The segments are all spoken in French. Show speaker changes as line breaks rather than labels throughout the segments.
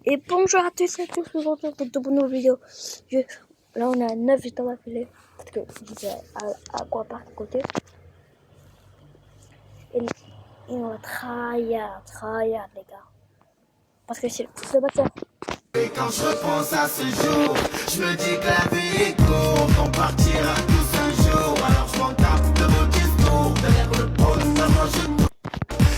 Et bonjour à tous et à tous, aujourd'hui pour de nouvelles vidéos. Là on a 9 vidéos d'affilée, parce que je disais à quoi part à côté. Et on va tryhard les gars. Parce que c'est pas ça.
Et quand je repense à ce jour, je me dis que la vie est courte, on partira tous un jour. Alors je m'en tape de vos discours, derrière le pôle, maman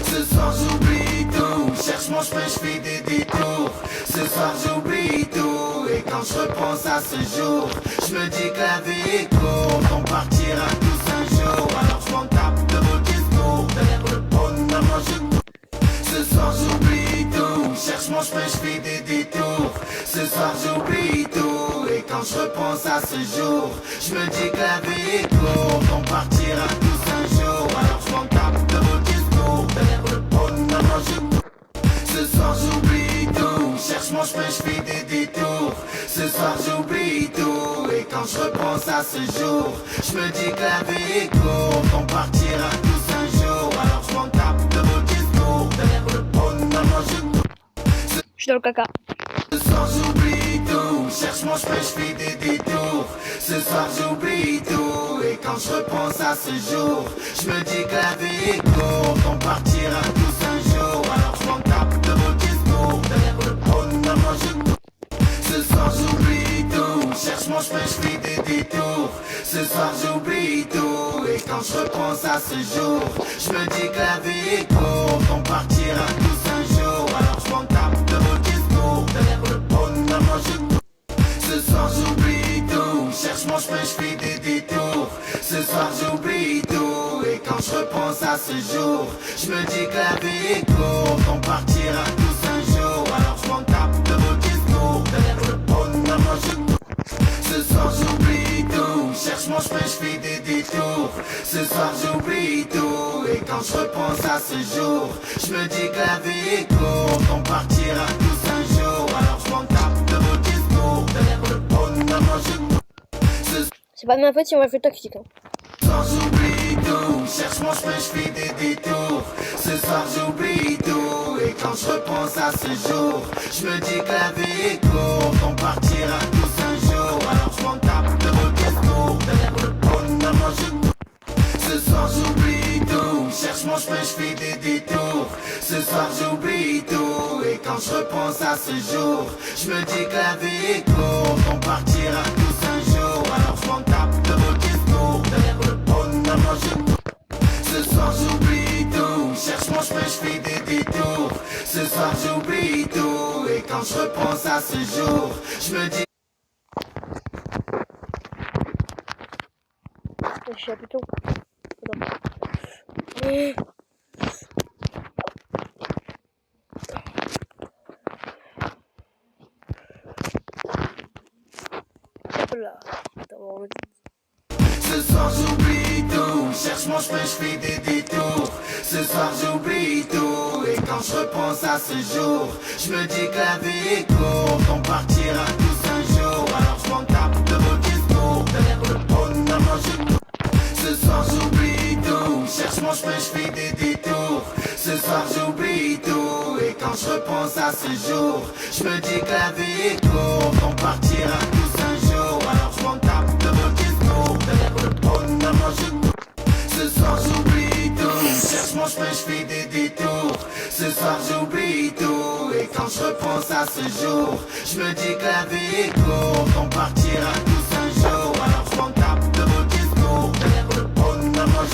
ce soir j'oublie tout, cherche mon chemin, je fais des détours. Ce soir j'oublie tout, et quand je repense à ce jour, je me dis que la vie est courte, on partira tous un jour. Alors je m'en tape de vos discours, derrière le pôle, maman ce soir j'oublie tout, cherche mon chemin, je fais des détours. Ce soir j'oublie tout, et quand je repense à ce jour, je me dis que la vie est courte, on partira tous un jour. Alors je m'en tape de vos discours, derrière le pôle, maman ce soir j'oublie tout, cherche mon chemin, je fais des détours. Ce soir j'oublie tout, et quand je repense à ce jour, je me dis que la vie est courte, on partira tous un jour. Alors je m'en tape de vos discours, derrière le pôle, maman
Je suis dans le caca.
ce soir j'oublie tout, cherche mon chemin, je fais des détours. Ce soir j'oublie tout, et quand je repense à ce jour, je me dis que la vie est courte, on partira tous un jour. Alors je m'en tape de vos discours, derrière le pôle, maman ce soir j'oublie tout, cherche mon chemin, je fais des détours. Ce soir j'oublie tout, et quand je repense à ce jour, je me dis que la vie est courte, on partira tous un jour. Alors je m'en tape de vos discours, derrière le pôle, maman ce soir j'oublie tout, cherche mon chemin, je fais des détours. Ce soir j'oublie tout, et quand je repense à ce jour, je me dis que la vie est courte, on partira tous un jour. Alors je m'en tape de vos discours, derrière le pôle, maman ce soir j'oublie tout, cherche mon chemin, je fais des détours. Ce soir j'oublie tout, et quand je repense à ce jour, je me dis que la vie est courte, on partira tous un jour. Alors je m'en tape de vos discours, derrière le pôle, maman
C'est pas de ma faute si on va faire toxique. Hein.
ce soir j'oublie tout, cherche mon chemin, je fais des détours. Ce soir j'oublie tout, et quand je repense à ce jour, je me dis que la vie est courte, on partira tous un jour. Alors je m'en tape de vos discours, derrière le pôle, maman ce soir j'oublie tout, cherche mon chemin, je fais des détours. Ce soir j'oublie tout, et quand je repense à ce jour, je me dis que la vie est courte, on partira tous un jour. Alors je m'en tape de vos discours, derrière le pôle, maman ce soir j'oublie tout, cherche mon chemin, je fais des détours. Ce soir j'oublie tout, et quand je repense à ce jour, je me dis
Je suis plutôt. Là.
ce soir j'oublie tout, cherche mon chemin, je fais des détours. Ce soir j'oublie tout, et quand je repense à ce jour, je me dis que la vie est courte, on partira tous un jour. Alors je m'en tape de vos discours, derrière le pôle, maman ce soir j'oublie tout, cherche mon chemin, je fais des détours. Ce soir j'oublie tout, et quand je repense à ce jour, je me dis que la vie est courte, on partira tous un jour. Alors je m'en tape de vos discours, derrière le pôle, maman ce soir j'oublie tout, cherche mon chemin, je fais des détours. Ce soir j'oublie tout, et quand je repense à ce jour, je me dis que la vie est courte, on partira tous un jour. Alors je m'en tape de vos discours, derrière le pôle, maman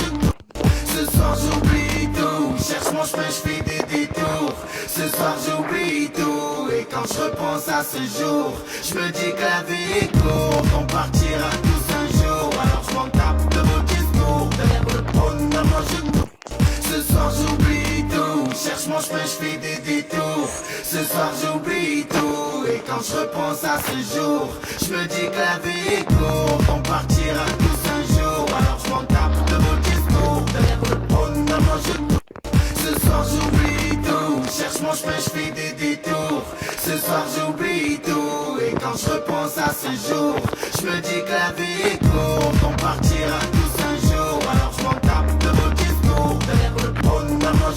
ce soir j'oublie tout, cherche mon chemin, je fais des détours. Ce soir j'oublie tout, et quand je repense à ce jour, je me dis que la vie est courte, on partira tous un jour. Alors je m'en tape de vos discours, derrière le pôle, maman ce soir j'oublie tout, cherche mon chemin, je fais des détours. Ce soir j'oublie tout, et quand je repense à ce jour, je me dis que la vie est courte, on partira tous un jour. Alors je m'en tape de vos discours, derrière le pôle, maman ce soir j'oublie tout, cherche mon chemin, je fais des détours. Ce soir j'oublie tout, et quand je repense à ce jour, je me dis que la vie est courte, on partira tous un jour. Alors je m'en tape de vos discours, derrière le pôle, maman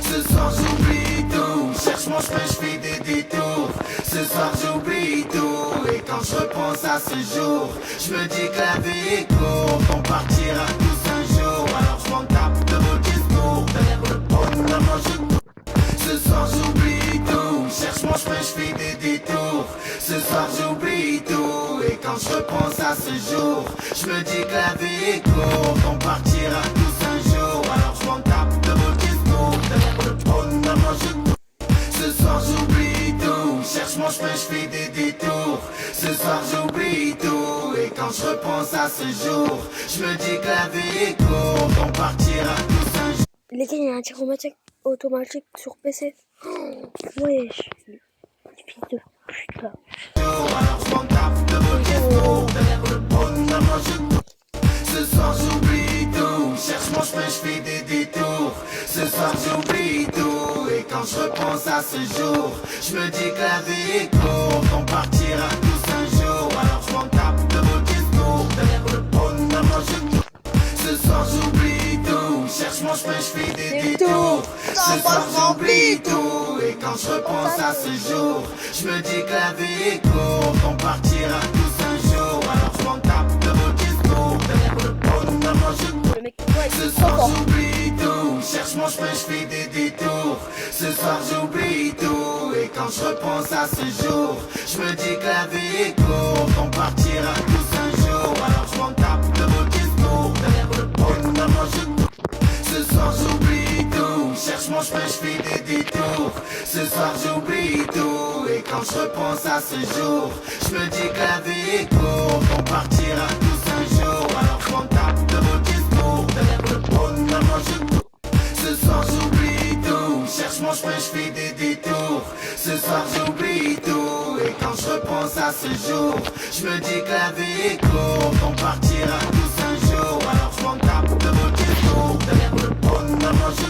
ce soir j'oublie tout, cherche mon mon chemin, je fais des détours. Ce soir j'oublie tout. Et quand je repense à ce jour, je me dis que la vie est courte. On partira tous un jour. Alors je m'en tape de vos discours. Derrière le pot, maman je... Ce soir j'oublie tout. Cherche mon chemin, je fais des détours. Ce soir j'oublie tout. Et quand je repense à ce jour, je me dis que la vie est courte. On partira tous un jour. Alors je m'en tape de vos discours. Derrière le pot, maman je... Ce soir j'oublie tout. Cherche mon chemin, je fais des détours. Ce soir j'oublie tout. Et quand je repense à ce jour, je me dis que la vie est courte. On partira tous un jour.
Les gars, il y a un tir automatique sur PC. Oh, wesh. Fils de pute là.
Alors je m'en tape de vos discours. Derrière le pot, maman je... Ce soir j'oublie tout. Cherche mon chemin, je fais des détours. Ce soir j'oublie tout. Et quand je repense à ce jour, je me dis que la vie est courte. On partira tous un jour. Alors je m'en tape de vos discours. Derrière le pot, maman je... Ce soir j'oublie tout. Cherche mon chemin, je fais des détours. Ce soir j'oublie tout. Et quand je repense à ce jour, je me dis que la vie est courte. On partira tous un jour. Alors je m'en tape de vos discours. Derrière le pot, maman je...
Le mec qui doit
Ce
être
soir
fort.
j'oublie tout. Cherche mon chemin, je fais des détours. Ce soir j'oublie tout. Et quand je repense à ce jour, je me dis que la vie est courte. On partira tous un jour. Alors je m'en tape de vos discours. Derrière le pot, maman je... Ce soir j'oublie tout. Cherche mon chemin, je fais des détours. Ce soir j'oublie tout. Et quand je repense à ce jour, je me dis que la vie est courte. On partira tous un jour. Alors je m'en tape de vos discours. Derrière le pot, maman je... Ce soir j'oublie tout. Cherche mon chemin, je fais des détours. Ce soir j'oublie tout. Et quand je repense à ce jour, je me dis que la vie est courte. On partira tous un jour. Alors je m'en tape de vos discours. Derrière le pot, maman je...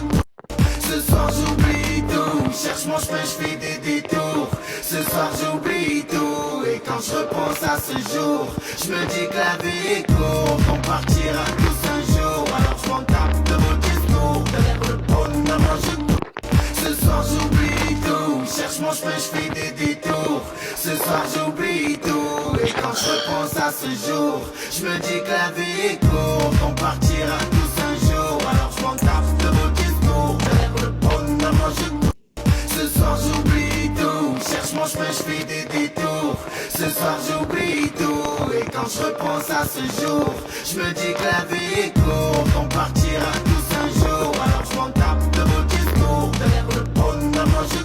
Ce soir j'oublie tout. Cherche mon chemin, je fais des détours. Ce soir j'oublie tout. Et quand je repense à ce jour, je me dis que la vie est courte. On partira tous un jour. Alors je m'en tape de vos discours. Derrière le pot, maman je... Ce soir j'oublie tout. Cherche mon chemin, je fais des détours. Ce soir j'oublie tout. Et quand je repense à ce jour, je me dis que la vie est courte. On partira tous un jour. Alors je m'en tape de vos discours. Derrière le pot, maman je... Ce soir j'oublie tout. Cherche mon chemin, je fais des détours. Ce soir j'oublie tout. Et quand je repense à ce jour, je me dis que la vie est courte. On partira tous un jour. Alors je m'en tape de vos discours. Derrière le pot, maman je...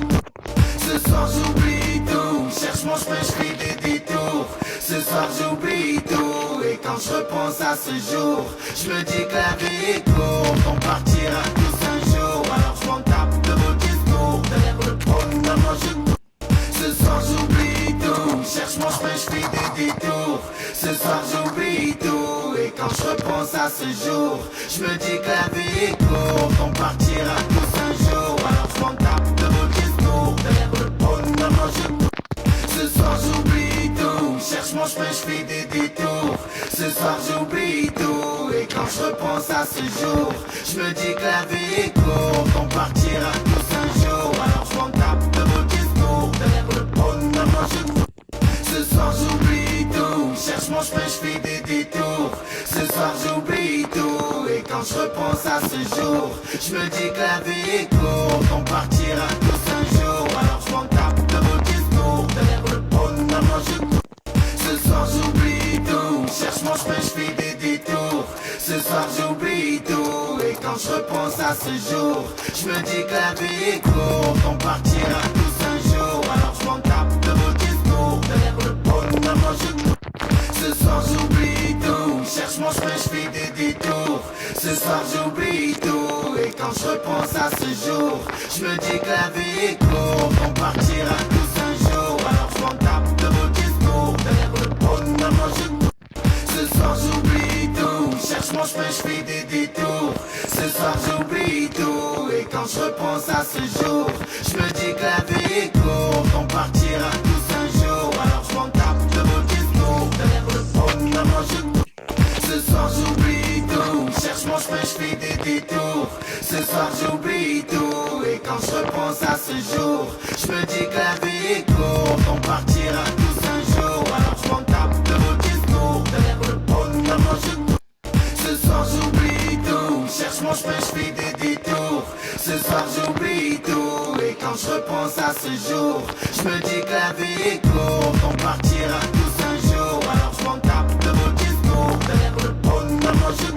Ce soir j'oublie tout. Cherche mon chemin, je fais des détours. Ce soir j'oublie tout. Et quand je repense à ce jour, je me dis que la vie est courte. On partira tous un jour. Alors je m'en tape de vos discours. Derrière le pot, maman je... Ce soir j'oublie tout. Cherche mon chemin, je fais des détours. Ce soir j'oublie tout. Et quand je repense à ce jour, je me dis que la vie est courte. On partira tous un jour. Alors je m'en tape de vos discours. Derrière le pot, maman je... Ce soir j'oublie tout. Cherche mon chemin, je fais des détours. Ce soir j'oublie tout. Et quand je repense à ce jour, je me dis que la vie est courte. On partira tous un jour. Alors je m'en tape de vos discours. Derrière le pot, maman je... Ce soir j'oublie tout. Cherche mon chemin, je fais des détours. Ce soir j'oublie tout. Et quand je repense à ce jour, je me dis que la vie est courte. On partira tous un jour. Alors je m'en tape de vos discours. Derrière le pot, maman je... Ce soir j'oublie tout. Cherche mon chemin, je fais des détours. Ce soir j'oublie tout. Et quand je repense à ce jour, je me dis que la vie est courte. On partira tous un jour. Alors je m'en tape de vos discours. Derrière le pot, maman je... Ce soir j'oublie tout. Cherche mon chemin, je fais des détours. Ce soir j'oublie tout. Et quand je repense à ce jour, je me dis que la vie est courte. On partira tous un jour. Alors je m'en tape de vos discours. Derrière le pot, maman je... Ce soir j'oublie tout. Cherche mon chemin, je fais des détours. Ce soir j'oublie tout. Et quand je repense à ce jour, je me dis que la vie est courte. On partira tous un jour. Alors je m'en tape de vos discours. Derrière le pot, maman je... Ce soir j'oublie tout. Cherche mon chemin, je fais des détours. Ce soir j'oublie tout. Et quand je repense repense à ce jour, je me dis que la vie est courte, on partira tous un jour. Alors je m'en tape de vos discours, derrière le bonheur, moi je ce soir j'oublie tout, cherche mon chemin, je fais des détours. Ce soir j'oublie tout, et quand je repense à ce jour, je me dis que la vie est courte, on partira tous un jour. Alors je m'en tape de vos discours, derrière le bonheur, moi je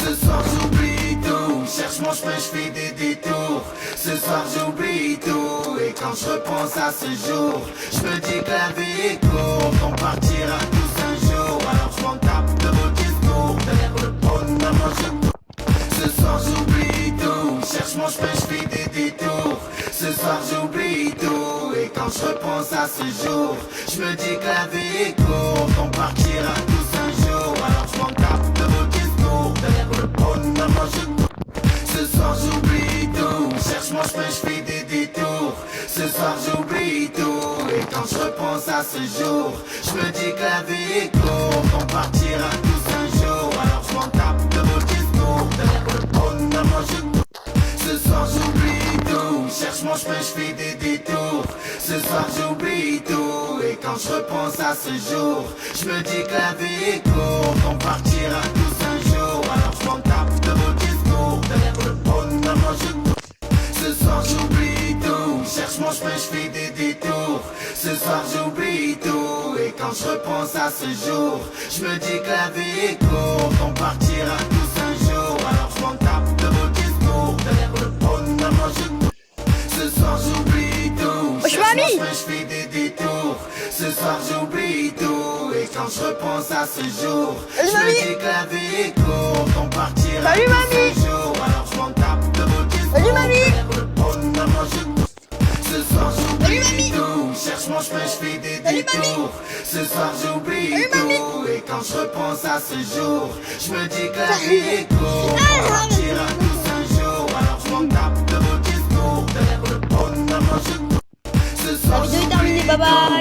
ce soir j'oublie tout, cherche mon chemin, je fais des détours. Ce soir j'oublie tout, et quand je repense à ce jour, je me dis que la vie est courte, on partira tous un jour. Alors je m'en tape de vos discours, derrière le bonheur, moi je ce soir j'oublie tout, cherche mon chemin, je fais des détours. Ce soir j'oublie tout, et quand je repense à ce jour, je me dis que la vie est courte, on partira tous un jour. Alors je m'en tape de vos discours, derrière le bonheur, moi je ce soir j'oublie tout, cherche mon chemin, je fais des détours. Ce soir j'oublie tout, et quand je repense à ce jour, je me dis que la vie est courte, on partira tous un jour. Alors je m'en tape de vos discours, derrière le bonheur, moi je ce soir j'oublie tout, cherche mon chemin, je fais des détours. Ce soir j'oublie tout, et quand je repense à ce jour, je me dis que la vie est courte, on partira tous un jour. Alors je m'en tape de vos discours, derrière le bonheur, moi je ce soir j'oublie tout, cherche mon chemin, je fais des détours. Ce soir j'oublie tout, et quand je repense à ce jour, je me dis que la vie est courte, on partira tous un jour. Alors je m'en tape de vos discours, derrière le bonheur, moi je ce soir j'oublie tout, cherche mon chemin, je fais des détours. Ce soir j'oublie tout, et quand je repense à ce jour, je me dis que la vie est courte, on partira tous un jour. Alors je m'en tape de vos discours, derrière le bonheur, moi je ce soir j'oublie tout, cherche mon chemin, je fais des détours. Ce soir j'oublie tout, et quand je repense à ce jour, je me dis que la vie est courte, on partira tous un jour. Alors je m'en tape de vos discours, derrière le bonheur, moi je ce soir
La vidéo est terminée, bye bye.